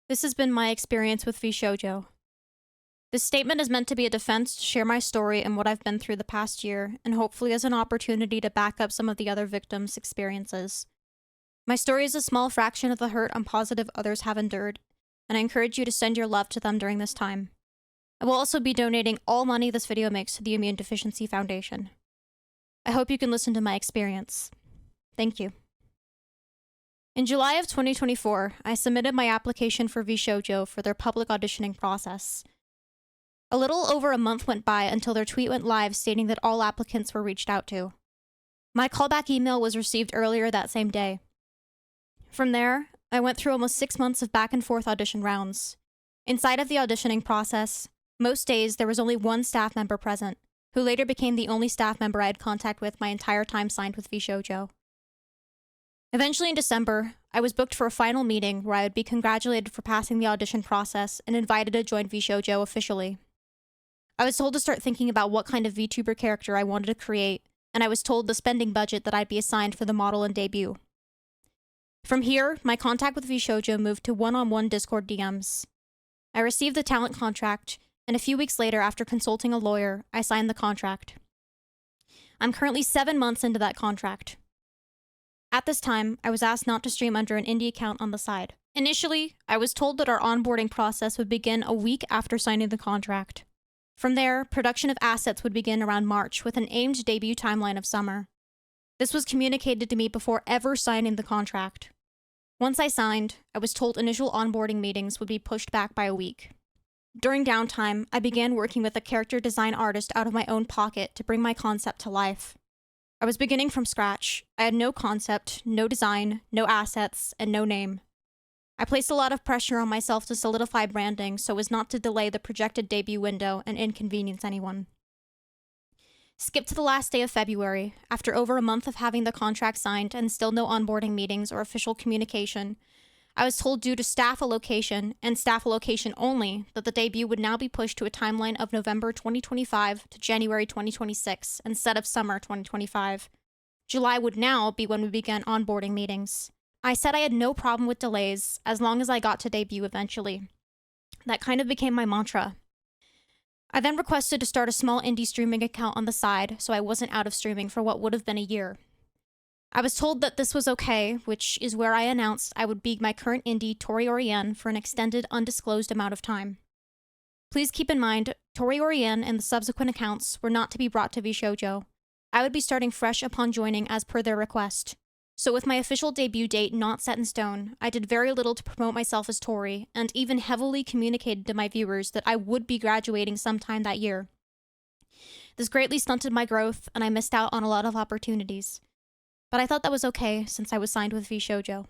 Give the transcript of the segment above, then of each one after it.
This has been my experience with VShojo. This statement is meant to be a defense to share my story and what I've been through the past year, and hopefully as an opportunity to back up some of the other victims' experiences. My story is a small fraction of the hurt I'm positive others have endured, and I encourage you to send your love to them during this time. I will also be donating all money this video makes to the Immune Deficiency Foundation. I hope you can listen to my experience. Thank you. In July of 2024, I submitted my application for VShojo for their public auditioning process. A little over a month went by until their tweet went live stating that all applicants were reached out to. My callback email was received earlier that same day. From there, I went through almost 6 months of back and forth audition rounds. Inside of the auditioning process, most days there was only one staff member present, who later became the only staff member I had contact with my entire time signed with VShojo. Eventually in December, I was booked for a final meeting where I would be congratulated for passing the audition process and invited to join VShojo officially. I was told to start thinking about what kind of VTuber character I wanted to create, and I was told the spending budget that I'd be assigned for the model and debut. From here, my contact with VShojo moved to one-on-one Discord DMs. I received the talent contract, and a few weeks later, after consulting a lawyer, I signed the contract. I'm currently 7 months into that contract. At this time, I was asked not to stream under an indie account on the side. Initially, I was told that our onboarding process would begin a week after signing the contract. From there, production of assets would begin around March with an aimed debut timeline of summer. This was communicated to me before ever signing the contract. Once I signed, I was told initial onboarding meetings would be pushed back by a week. During downtime, I began working with a character design artist out of my own pocket to bring my concept to life. I was beginning from scratch. I had no concept, no design, no assets, and no name. I placed a lot of pressure on myself to solidify branding so as not to delay the projected debut window and inconvenience anyone. Skip to the last day of February. After over a month of having the contract signed and still no onboarding meetings or official communication, I was told due to staff allocation, and staff allocation only, that the debut would now be pushed to a timeline of November 2025 to January 2026 instead of summer 2025. July would now be when we began onboarding meetings. I said I had no problem with delays as long as I got to debut eventually. That kind of became my mantra. I then requested to start a small indie streaming account on the side so I wasn't out of streaming for what would have been a year. I was told that this was okay, which is where I announced I would be my current indie Tori Orien for an extended, undisclosed amount of time. Please keep in mind, Tori Orien and the subsequent accounts were not to be brought to VShojo. I would be starting fresh upon joining as per their request. So with my official debut date not set in stone, I did very little to promote myself as Tori, and even heavily communicated to my viewers that I would be graduating sometime that year. This greatly stunted my growth, and I missed out on a lot of opportunities. But I thought that was okay since I was signed with VShojo.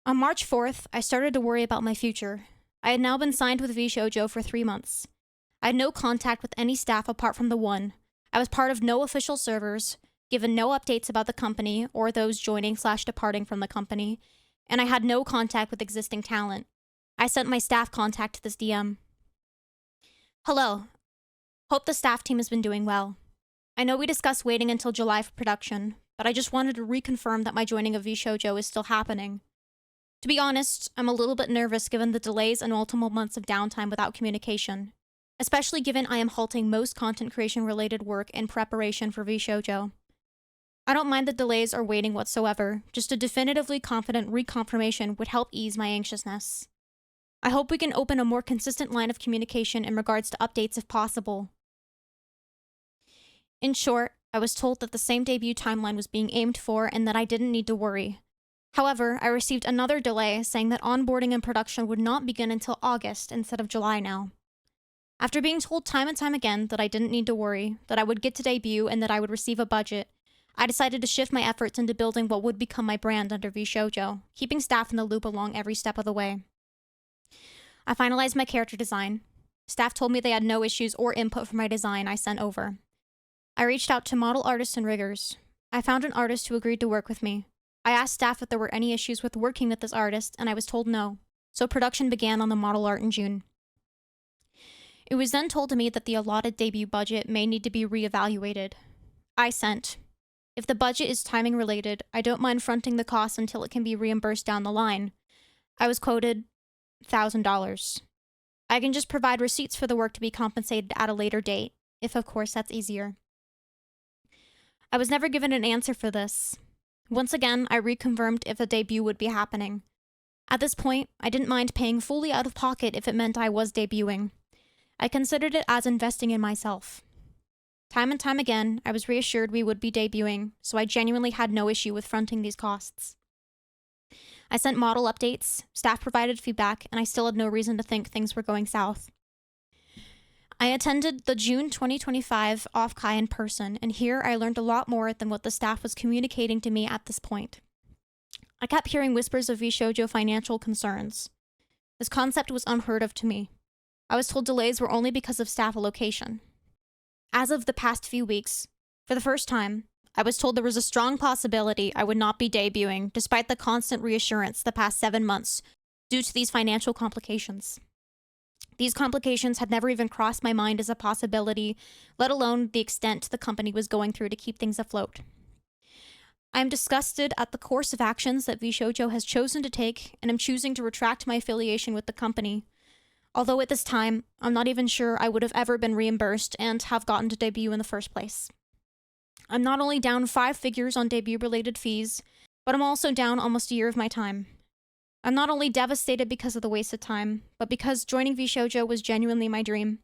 On March 4th, I started to worry about my future. I had now been signed with VShojo for 3 months. I had no contact with any staff apart from the one. I was part of no official servers, given no updates about the company or those joining/departing from the company, and I had no contact with existing talent. I sent my staff contact to this DM. Hello. Hope the staff team has been doing well. I know we discussed waiting until July for production, but I just wanted to reconfirm that my joining of VShojo is still happening. To be honest, I'm a little bit nervous given the delays and multiple months of downtime without communication, especially given I am halting most content creation related work in preparation for VShojo. I don't mind the delays or waiting whatsoever, just a definitively confident reconfirmation would help ease my anxiousness. I hope we can open a more consistent line of communication in regards to updates if possible. In short, I was told that the same debut timeline was being aimed for and that I didn't need to worry. However, I received another delay saying that onboarding and production would not begin until August instead of July now. After being told time and time again that I didn't need to worry, that I would get to debut and that I would receive a budget, I decided to shift my efforts into building what would become my brand under VShojo, keeping staff in the loop along every step of the way. I finalized my character design. Staff told me they had no issues or input for my design I sent over. I reached out to model artists and riggers. I found an artist who agreed to work with me. I asked staff if there were any issues with working with this artist, and I was told no, so production began on the model art in June. It was then told to me that the allotted debut budget may need to be reevaluated. I sent. If the budget is timing related, I don't mind fronting the cost until it can be reimbursed down the line. I was quoted, $1,000. I can just provide receipts for the work to be compensated at a later date, if of course that's easier. I was never given an answer for this. Once again, I reconfirmed if a debut would be happening. At this point, I didn't mind paying fully out of pocket if it meant I was debuting. I considered it as investing in myself. Time and time again, I was reassured we would be debuting, so I genuinely had no issue with fronting these costs. I sent model updates, staff provided feedback, and I still had no reason to think things were going south. I attended the June 2025 off-Kai in person, and here I learned a lot more than what the staff was communicating to me at this point. I kept hearing whispers of VShojo financial concerns. This concept was unheard of to me. I was told delays were only because of staff allocation. As of the past few weeks, for the first time, I was told there was a strong possibility I would not be debuting despite the constant reassurance the past 7 months due to these financial complications. These complications had never even crossed my mind as a possibility, let alone the extent the company was going through to keep things afloat. I am disgusted at the course of actions that VShojo has chosen to take, and am choosing to retract my affiliation with the company. Although at this time, I'm not even sure I would have ever been reimbursed and have gotten to debut in the first place. I'm not only down 5 figures on debut-related fees, but I'm also down almost a year of my time. I'm not only devastated because of the waste of time, but because joining VShojo was genuinely my dream.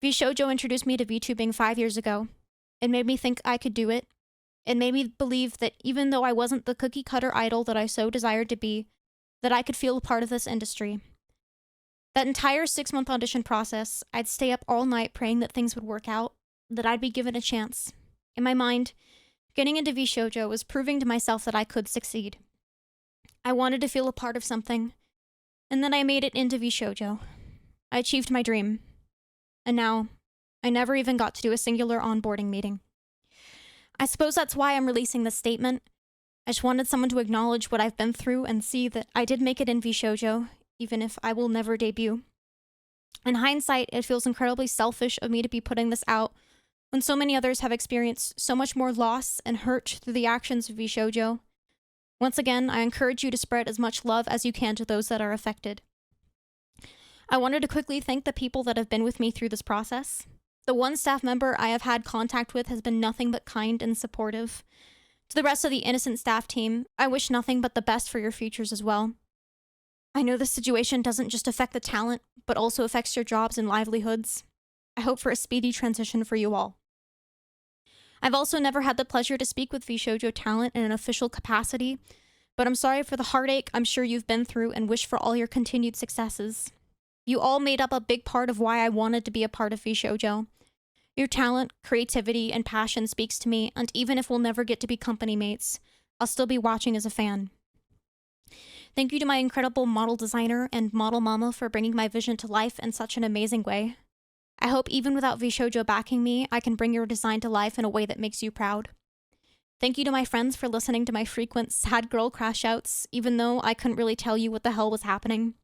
VShojo introduced me to VTubing 5 years ago. It made me think I could do it. It made me believe that even though I wasn't the cookie-cutter idol that I so desired to be, that I could feel a part of this industry. That entire 6-month audition process, I'd stay up all night praying that things would work out, that I'd be given a chance. In my mind, getting into VShojo was proving to myself that I could succeed. I wanted to feel a part of something, and then I made it into VShojo. I achieved my dream. And now, I never even got to do a singular onboarding meeting. I suppose that's why I'm releasing this statement. I just wanted someone to acknowledge what I've been through and see that I did make it in VShojo, even if I will never debut. In hindsight, it feels incredibly selfish of me to be putting this out when so many others have experienced so much more loss and hurt through the actions of VShojo. Once again, I encourage you to spread as much love as you can to those that are affected. I wanted to quickly thank the people that have been with me through this process. The one staff member I have had contact with has been nothing but kind and supportive. To the rest of the innocent staff team, I wish nothing but the best for your futures as well. I know this situation doesn't just affect the talent, but also affects your jobs and livelihoods. I hope for a speedy transition for you all. I've also never had the pleasure to speak with VShojo talent in an official capacity, but I'm sorry for the heartache I'm sure you've been through and wish for all your continued successes. You all made up a big part of why I wanted to be a part of VShojo. Your talent, creativity, and passion speaks to me, and even if we'll never get to be company mates, I'll still be watching as a fan. Thank you to my incredible model designer and model mama for bringing my vision to life in such an amazing way. I hope even without VShojo backing me, I can bring your design to life in a way that makes you proud. Thank you to my friends for listening to my frequent sad girl crash outs, even though I couldn't really tell you what the hell was happening.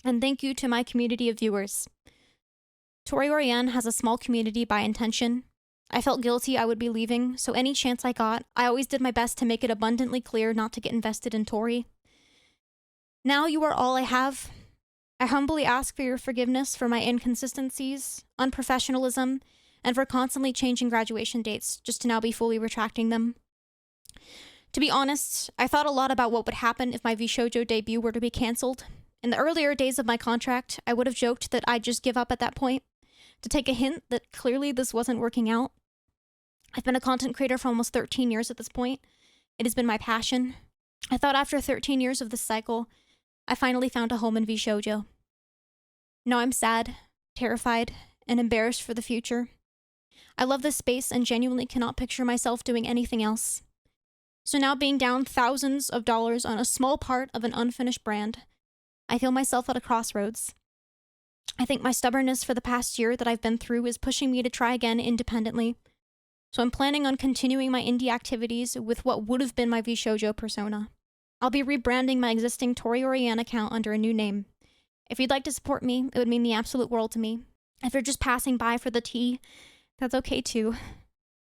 And thank you to my community of viewers. Tori Oriane has a small community by intention. I felt guilty I would be leaving, so any chance I got, I always did my best to make it abundantly clear not to get invested in Tori. Now you are all I have. I humbly ask for your forgiveness for my inconsistencies, unprofessionalism, and for constantly changing graduation dates just to now be fully retracting them. To be honest, I thought a lot about what would happen if my VShojo debut were to be cancelled. In the earlier days of my contract, I would have joked that I'd just give up at that point, to take a hint that clearly this wasn't working out. I've been a content creator for almost 13 years at this point. It has been my passion. I thought after 13 years of this cycle, I finally found a home in VShojo. Now I'm sad, terrified, and embarrassed for the future. I love this space and genuinely cannot picture myself doing anything else. So now being down thousands of dollars on a small part of an unfinished brand, I feel myself at a crossroads. I think my stubbornness for the past year that I've been through is pushing me to try again independently. So I'm planning on continuing my indie activities with what would have been my VShojo persona. I'll be rebranding my existing Tori Oriane account under a new name. If you'd like to support me, it would mean the absolute world to me. If you're just passing by for the tea, that's okay too.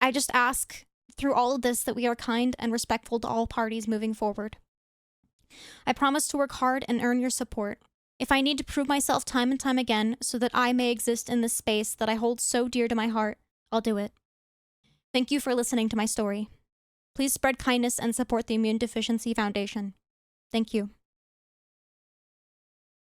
I just ask, through all of this, that we are kind and respectful to all parties moving forward. I promise to work hard and earn your support. If I need to prove myself time and time again so that I may exist in this space that I hold so dear to my heart, I'll do it. Thank you for listening to my story. Please spread kindness and support the Immune Deficiency Foundation. Thank you.